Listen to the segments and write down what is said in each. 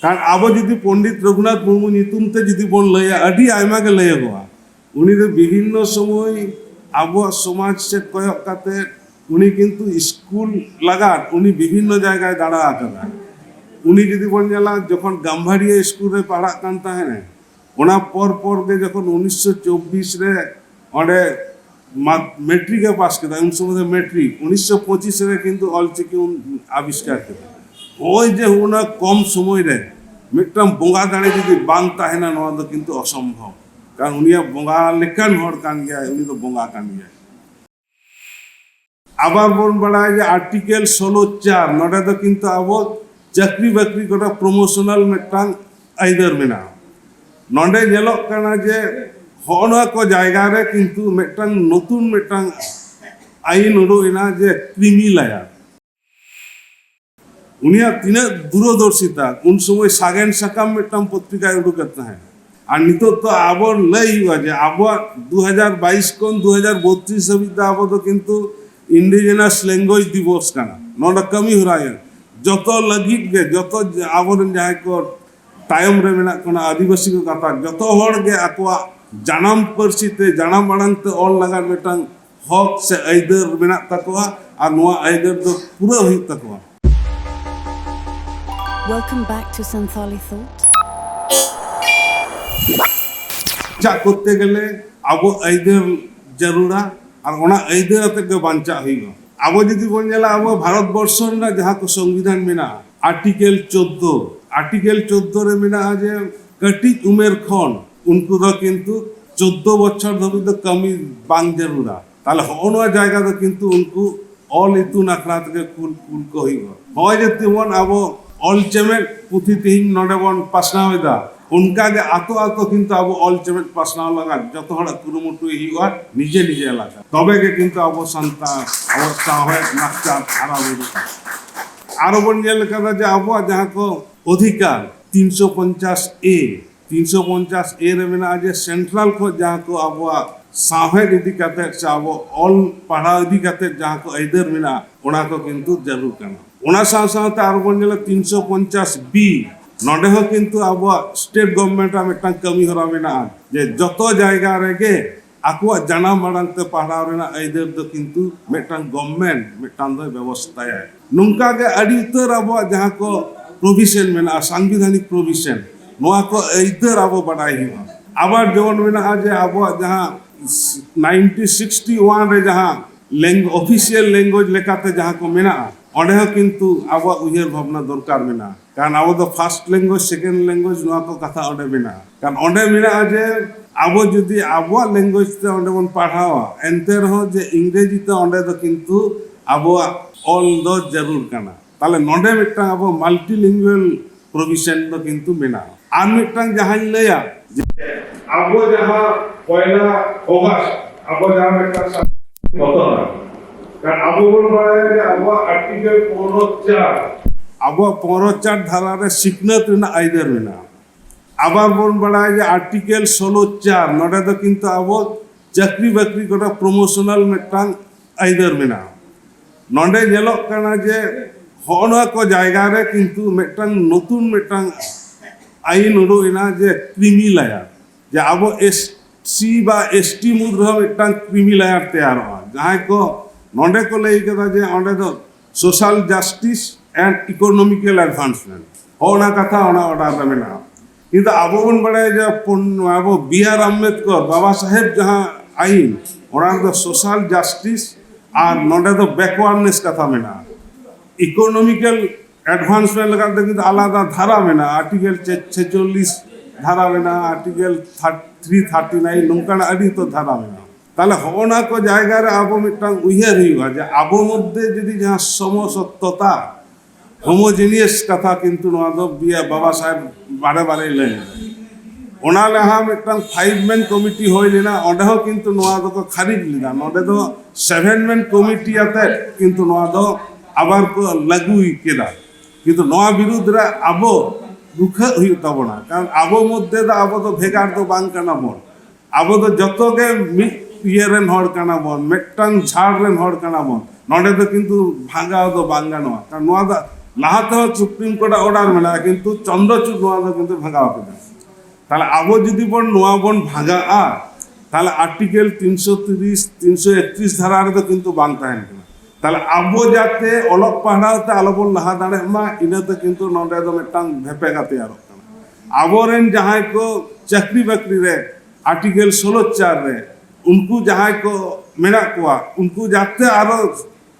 कारण अब जुदी पंडित रघुनाथ मुर्मू नितुमते जुदी बन लया अडी आयमा के लयगोआ उनी दो विभिन्न समय अब समाज से कयक काते उनी किन्तु स्कूल लगा उनी विभिन्न जगह दाड़ा आकदा उनी जुदी बन जाला जखन गाम्भारिया स्कूल रे पढ़ा कान ताहेने ओना पर के जखन 1924 रे ओडे मैट्रिके पास किया उन समय मैट्रिक 1925 रे किन्तु अलचिकी आविष्कार किया ओई जे उना कम समय रे मिट्टम बोंगा दाड़े जुदी बांग ताहेना नोआ दो किन्तु असंभव कारण उनिया बोंगा लेकान हर कान गया उनी तो बोंगा कान गया आबार बोन बड़ाय जे आर्टिकल 16(4) नोडे दो किन्तु अब चाकरी बाकरी गोटा प्रमोशनल मिट्टांग आइदर मेना नोडे जेलोक काना जे होना को जायगा रे किन्तु मिट्टांग नतुन मिट्टांग आईन उडुकना जे क्रिमी लायर उनिया तीना दूरदर्शिता उन समय सागेन साकाम मिट्टांग पत्रिका उडुकत है और नितो तो अब लई हुआ जे अब 2022 खन 2032 हाबी दा अब तो किन्तु इंडिजिनस लैंग्वेज दिवस काना नोडा कमी होराय जतो लगित गे जतो आबोरन जाय को तायम रे मेना कोना आदिवासी को कथा जतो हर गे आकोआ जानाम परसिते जानाम माड़ांगते ऑल लगा मिट्टांग हक से आइदर मेना तकोआ और नोआ आइदर तो पूरा हुई तकोआ Welcome back to Santhali Thought. चा करते गले अब आइदर जरूरा और ओना आइदर अते के बांचा होइगो अब जदि बोन जाला अब भारत वर्ष रे जहां को संविधान मेना आर्टिकल 14 रे मेना जे कटी उमेर खन उनको दो किन्तु 14 बछर धरि तो कमी बांग जरूरा ताले होनवा जायगा दो किन्तु उनको ऑल इतुन आखड़ा के कुल को होइगो होय जे तिमन अब ऑल चेमेट पुथि तिहिं नोडे बन पासनावेदा उनका के आतो आतो किन्तु अब ऑल चेमेट पासनाव लगा जतो हड़ कुरुमुटु हिवा निजे निजे एलाका तबे के किन्तु अब संता अब साहे नाचा आरा बुरु आरो बन गेल कदा जे अब जहां को अधिकार 350 ए रे मेना जे सेंट्रल को जहां को अब साहे इदी काते अब ऑल पढ़ा इदी काते जहां को इधर मेना ओना को किन्तु जरूर करना ओना साथ आरो बन गेल 350 बी नोडे हो किन्तु अब स्टेट गवर्नमेंट मिट्टांग कमी हरा मेना जे जतो जायगा रेगे आकुआ जाना माड़ांगते पढ़ाव रेना आइदर दो किन्तु मिट्टांग गवर्नमेंट मिट्टांग दो व्यवस्था है नुंका के अड़ी उतर अब जहां को प्रोविजन मेना संवैधानिक प्रोविजन नोआ को आइदर अब बड़ाई हुआ आबार जेमन मेना जे अब जहां 1961 रे जहां ऑफिशियल लैंग्वेज लेकाते जहां को मेना ओडे हो किन्तु अब उयर भावना दरकार मेना कारण अब तो फर्स्ट लैंग्वेज सेकेंड लैंग्वेज नोआ को कथा ओडे मेना कारण ओडे मेना जे अब जुदी अब लैंग्वेज ते ओडे बन पढ़ावा एनते रहो जे इंग्रेजी ते ओडे तो किन्तु अब ऑल दो जरूर काना ताले नोडे मिट्टां अब मल्टीलिंगुअल प्रोविजन तो किन्तु मेना आर मिट्टां जहां लया अब जहां पहला अगस्त अब जहां मिट्टां कतरा कारण अब बोल बाय अब आर्टिकल 4 धारा रे सिकनत रेना आइदर मेना आबार बोन बड़ाय जे आर्टिकल 16(4) नोडे दो किन्तु अब चाकरी बाकरी गोटा प्रमोशनल मिट्टांग आइदर मेना नोडे जेलोक काना जे होना को जायगा रे किन्तु मिट्टांग नतुन मिट्टांग आईन उडुकना जे क्रिमी लायर जे अब एससी बा एसटी मुद्र मिट्टांग क्रिमी लायर तैयार हुआ जहां को नोडे को लई कदा जे ओडे दो social justice and economical advancement होना कथा होना ऑर्डर मेना किन्तु अब बन बड़े जे अब बी.आर. अम्बेडकर बाबा साहेब जहां आईन ओना दो सोशल जस्टिस और नोडे दो बैकवर्डनेस कथा मेना इकोनॉमिकल एडवांसमेंट लगा किन्तु आलादा धारा मेना आर्टिकल 46 धारा मेना आर्टिकल 339 नोंकाना अड़ी तो धारा मेना ताले होना को जायगा रे अब मिट्टांग उयहर हुआ जे अब मध्य जदि जहां समसत्वता होमोजेनियस कथा किन्तु नोआ दो बिया बाबा साहेब बारे बारे लय ओना लेहा मिट्टांग 5 मैन कमिटी होय लेना ओडे हो किन्तु नोआ दो को खारिज लिदा नोडे दो 7 मैन कमिटी आते किन्तु नोआ दो आबार को लागू केदा किन्तु नोआ विरुद्ध रे अब दुख हुई तबना कारण अब मध्य दा अब तो भेगार तो बांग काना बोन अब तो जतो के इयरेन हर काना बोन मिट्टांग झाड़ रेन हर काना बोन नोडे तो किन्तु भांगा तो बांगा नोआ कारण नोआ दा ᱞᱟᱦᱟ ᱛᱮᱦᱚᱸ ᱥᱩᱯᱨᱤᱢ ᱠᱳর্ᱴᱟᱜ ᱚর্ডᱟর ᱢᱮᱱᱟᱜᱼᱟ ᱠᱤᱱᱛᱩ ᱪᱚᱱᱫᱨᱚᱪᱩᱰ ᱱᱚᱣᱟ ᱫᱚ ᱠᱤᱱᱛᱩ ᱵᱷᱟᱜᱟᱣ ᱠᱮᱫᱟ তাহলে আবো যদি বন নোয়া বন ভাগা'a তাহলে আর্টিকেল 330 331 ধারা রেদো কিন্তু বাং তাহেন কানা তাহলে আবো যাতে অলক পাড়াওতে আলোবন লাহা দাঁড়ে মা ইনাতে কিন্তু নডে দো মিটাং ভেপেগা তেয়ারᱚᱜ ᱠᱟᱱᱟ আবরেন যাহাই কো চাকরি বাকরি রে আর্টিকেল 16(4) রে উনকু যাহাই কো মেনা কোয়া উনকু যাতে আরো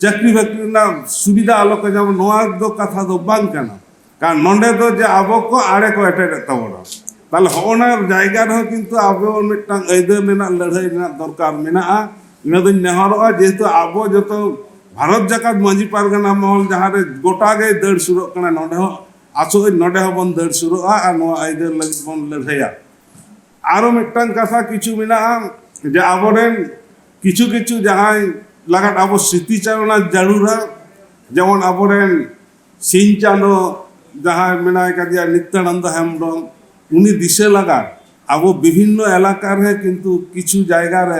চাকরি বাকরি না সুবিধা আলোকে যাব নোয়া দো কথা দো বাং কানা কারণ নডে দো যে আবো কো আড়ে কো এটেড তাবড়া তাহলে হওনার জায়গা রহ কিন্তু আবো মিটাং আইদার মেনা লড়াই না দরকার মেনা'a ইনা দো নেহর'a যেহেতু আবো যত ভারত জাকাত মাঝি পারগানা মহল যাহারে গোটাগে দড় শুরু কানা নডে আসো নডে হবন দড় শুরু'a আর নোয়া আইদার লাগি বন লড়াইয়া আরো মিটাং কথা কিছু মেনা'a যে আবরেন কিছু কিছু যাহাই লাগাত আবো স্মৃতিচারণা জারুরা যেমন আবরেন সিং চাঁদো যাহাই মেনায় কাদিয়া নিত্যানন্দ হেমব্রম উনি দিশে লাগান আবো বিভিন্ন এলাকার হে কিন্তু কিছু জায়গার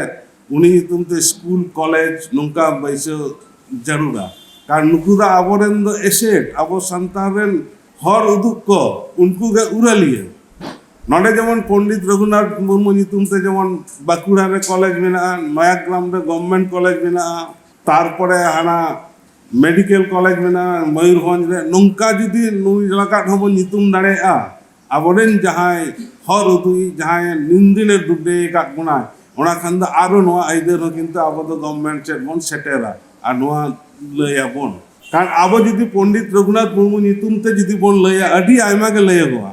উনি তুমতে স্কুল কলেজ নৌকা বৈশে জারুরা কারণ নুকুদা আবরেন দো এসেট আবো সান্তারেন হর উদুক উনকু গে উড়ালিয়ে নডে যেমন পণ্ডিত রঘুনাথ মুর্মু নিতুমতে যেমন বাঁকুড়া রে কলেজ মেনা'a নয়াগ্রাম রে গভর্নমেন্ট কলেজ মেনা'a তারপরে হানা মেডিকেল কলেজ মেনা'a ময়ূরভঞ্জ রে নৌকা যদি নুই এলাকাত হবো নিতুম দাঁড়ে'a আবরেন যাহাই হর উদুই যাহাই নিন্দিনের ডুবে কাট বনায় ওনা খান দো আরো নোয়া আইদের কিন্তু আবো দো গভর্নমেন্ট সেট বন সেটেরা আর নোয়া লইয়া বন কারণ আবো যদি পণ্ডিত রঘুনাথ মুর্মু নিতুমতে যদি বন লইয়া আডি আইমাকে লইয়া গোয়া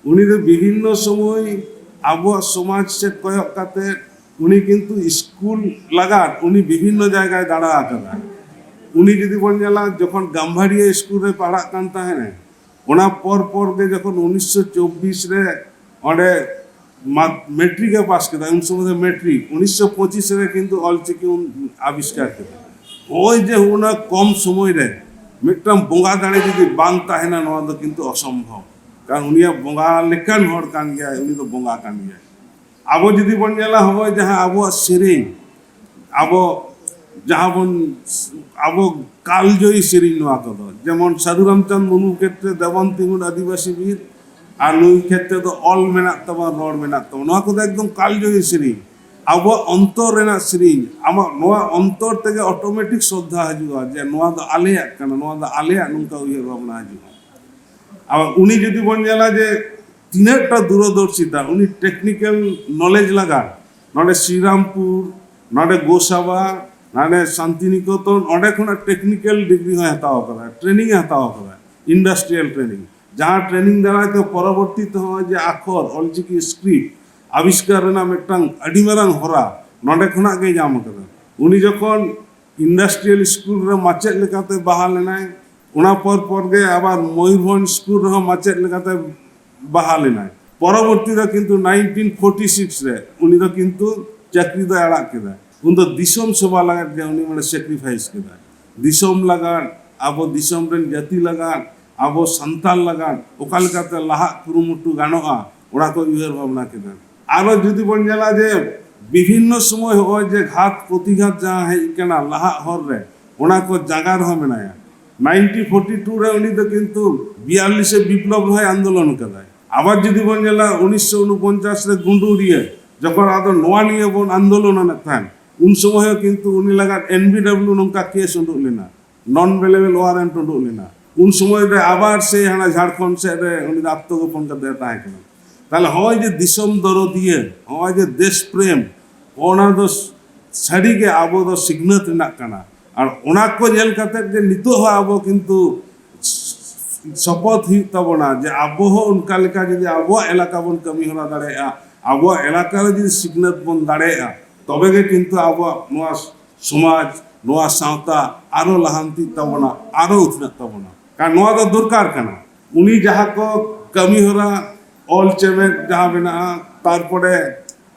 উনি তো বিভিন্ন সময় আবো সমাজ সেট কয়ক কাতে উনি কিন্তু স্কুল লাগাত উনি বিভিন্ন জায়গায় দাঁড়া আকারা উনি যদি বন জালা যখন গাম্ভারিয়া স্কুলে পড়াক কান তাহেনে ওনা পর গে যখন 1924 রে অঁডে মেট্রিকে পাস কেদা উন সময় মেট্রিক 1925 রে কিন্তু অলচিকি আবিষ্কার কেদা ওই যে ওনা কম সময় রে মিটাম বঙ্গা দাঁড়ে যদি বাং তাহেনা নোয়া দো কিন্তু অসম্ভব কারণ উনিয়া বঙ্গা লেকান হর কান গিয়া উনি তো বঙ্গা কান গিয়া আবো যদি বন জালা হবে যাহা আবো সেরেং আবো যাহা বন আবো কালজয়ী সেরিং নোয়া কদো যেমন সাধু রামচন্দ্র মুর্মুর ক্ষেত্রে দেবন তিঙ্গুর আদিবাসী বীর আর নুই ক্ষেত্রে তো অল মেনাক তাবা রড় মেনাক তাবা নোয়া কদো একদম কালজয়ী সেরিং আবো অন্তর রেনা সেরিং আমার নোয়া অন্তর থেকে অটোমেটিক শ্রদ্ধা হাজুগা যে নোয়া দো আলেয়াক কানা নোয়া দো আলেয়াক নুনকা উইহার ভাবনা হাজুগা আবার উনি যদি বন জালা যে তিনেরটা দূরদর্শিতা উনি টেকনিক্যাল নলেজ লাগান নডে শ্রীরামপুর নডে গোসাবা নানে শান্তিনিকেতন অঁडे খনা টেকনিক্যাল ডিগ্রি হয় হাতাও করা ট্রেনিং হাতাও করা ইন্ডাস্ট্রিয়াল ট্রেনিং যাহা ট্রেনিং দ্বারা পরবর্তীতে হয় যে আখর অলচিকি স্ক্রিপ্ট আবিষ্কার রেনা মিটাং আডি মারাং হরা নডে খনা গে জাম করা উনি যখন ইন্ডাস্ট্রিয়াল স্কুল রে মাচেদ লেকাতে বাহাল লেনায় ওনা পর গে আবার ময়ূরভঞ্জ স্কুল রে মাচেদ লেকাতে বাহাল লেনায় পরবর্তীতে কিন্তু 1946 রে উনি তো কিন্তু চাকরি দো আড়াক কেদা উন তো দিশম সভা লাগাত গে উনি মানে স্যাক্রিফাইস কেদা দিশম লাগান আবো দিশম রেন জাতি লাগান আবো সান্তাল লাগান ওকা লেকাতে লাহা কুরুমুটু গানো'a ওরা তো উইহার ভাবনা কেদা আরো যদি বন জালা যে বিভিন্ন সময় হয় যে ঘাত প্রতিঘাত যা হেজ কেনা লাহা হর রে ওনা কো জাগার হ মেনায়া 1942 রে উনি তো কিন্তু 42 এ বিপ্লব হয় আন্দোলন কেদায় আবার যদি বন জালা 1949 রে গুন্ডুরিয়ে যখন আদো নোয়া নিয়ে বন আন্দোলন থান উন সময় কিন্তু উনি লাগাত এনবিডব্লিউ নৌকা কেস উডুক লেনা নন অ্যাভেলেবল ওয়ারেন্ট উডুক লেনা উন সময় রে আবার সে হানা ঝাড়খণ্ড সে রে উনি আত্মগোপন কাতে তাহে কেনা তাহলে হয় যে দিশম দরদিয়ে হয় যে দেশ প্রেম ওনা দো সারিগে আবো দো সিগনত রেনাক কানা আর ওনা কো জেল কাতে যে নিতো হয় আবো কিন্তু শপথ হুᱭᱩᱜ তাবনা যে আবো উনকা লেকা যদি আবো এলাকা বন কামি হরা দাঁড়ায়া আবো এলাকার যদি সিগনত বন দাঁড়ায়া তবে গে কিন্তু আবো নোয়া সমাজ নোয়া সাঁওতা আরো লাহান্তি তাবনা আরো উৎনাত তাবনা কারণ নোয়া দো দরকার কানা উনি যাহা কো কামি হরা অল চেমেট যাহা মেনা'a তারপরে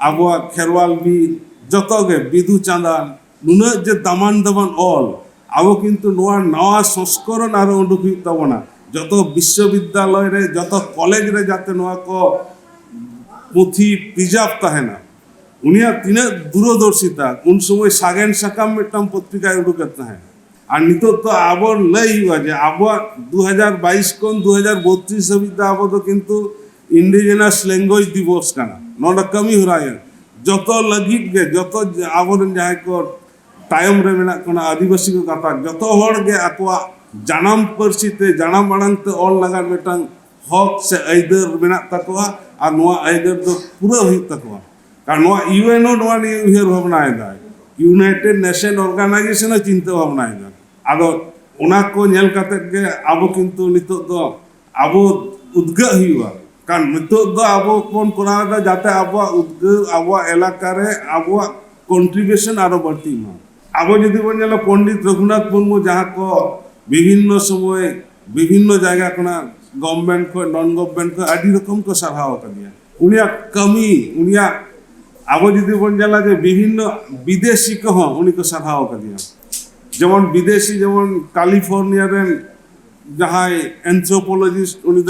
আবো খেরওয়াল বীর যতগে বিধু চাঁদান নুনা যে দামান অল আবো কিন্তু নোয়া নয়া সংস্করণ আরো উডুক হুᱭᱩᱜ তাবনা যত বিশ্ববিদ্যালয় রে যত কলেজ রে যাতে নোয়া কো পুঁথি প্রিজার্ভ তাহেনা উনিয়া তিনে দূরদর্শিতা উন সময় সাগেন সাকাম মিটাম পত্রিকায় উডুকেত তাহে আর নিতো তো আবার লই হওয়া যে আবার 2022 কোন 2032 হাবিজ আবো তো কিন্তু ইন্ডিজিনাস ল্যাঙ্গুয়েজ দিবস কানা নটা কমি হরায় যত লगित গে যত আবরণ যাহাই কো তায়ম রে মেনা কোনা আদিবাসী কো কাতা যত হড় গে আকwa জানাম পারসিতে জানাম বাড়াংতে অল লাগার মেটাং হক সে আইদার মেনা তাকwa আর নোয়া আইদার তো পুরো হই তাকwa কারণ নোয়া ইউএনও নোয়া নিয়ে উইহার ভাবনা আইদা यूनाइटेड नेशन ऑर्गेनाइजेशन चिंता भावना आदो उना को नेल काते के आबो किंतु नितो दो आबो उद्गा हुआ कारण नितो दो आबो कोन कोना दा जाते आबो उद्गा आबो एलाका रे आबो कंट्रीब्यूशन आरो बढ़ती मा आबो यदि बन जाला पंडित रघुनाथ मुर्मू जहां को विभिन्न समय विभिन्न जगह कोना गवर्नमेंट को नॉन गवर्नमेंट को आदि रकम को सराहव कर दिया उनिया कमी उनिया आबो यदि बन जाला जे विभिन्न विदेशी को उनी को सराहव कर दिया যেমন বিদেশি যেমন ক্যালিফোর্নিয়ার যাহাই অ্যানথ্রোপোলজিস্ট উনি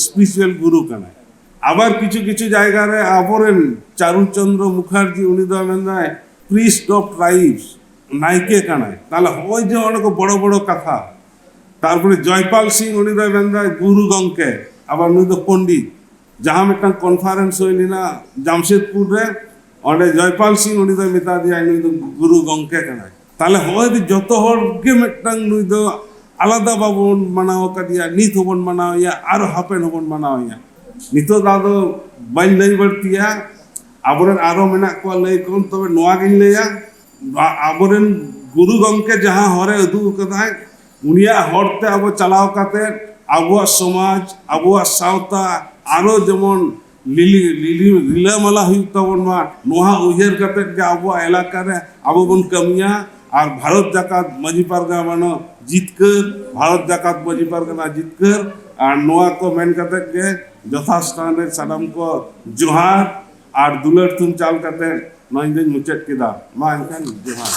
স্পিরিচুয়াল গুরু কানা আবার কিছু কিছু জায়গায় আবরেন চারুচন্দ্র মুখার্জি উনি দেয় প্রিস্ট অফ ট্রাইবস নাইকে কানায় তাহলে হয় যে অনেক বড় বড় কথা তারপরে জয়পাল সিং উনি দেয় গুরু গঙ্কে আবার উনি তো পণ্ডিত যাহা একটা কনফারেন্স হইলি না জামশেদপুর রে অনে জয়পাল সিং উনি মেতা দিয়া উনি গুরু গঙ্কে কানায় তাহলে হয়তো যত হড়কে মেটাং নুই দো আলাদা বাবন মানাও কাদিয়া নিত হবন মানাও ইয়া আর হাপেন হবন মানাও ইয়া নিত দাদো বাইল লই বর্তিয়া আবরেন আরো মেনা কো লই কোন তবে নোয়া গিন লইয়া আবরেন গুরু গঙ্কে যাহা হরে উদু কদায় উনিয়া হরতে আবো চালাও কাতে আবুয়া সমাজ আবুয়া সাওতা আরো যেমন লিলি লিলি লীলামালা হুইক তবন মা নোহা উইহের কাতে যে আবুয়া এলাকারে আবো বন কামিয়া আর ভারত জাকাত মাঝি পারগানা জিতকর ভারত জাকাত মাঝি পারগানা জিতকর আর নোয়া को मेन करते के যথাস্থানে সালাম को जोहार আর দুলার তুম চাল करते নয় দিন মুচট কিদা মা এখান जोहार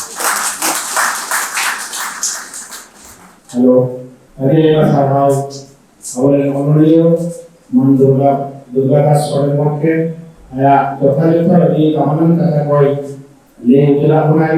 হ্যালো আরে সারাও আমাদের অনড়ীয় মন দুর্গাদাস সরেন পক্ষে আয়া যথাযথ এই গমন কথা কই লে জেলা বনাই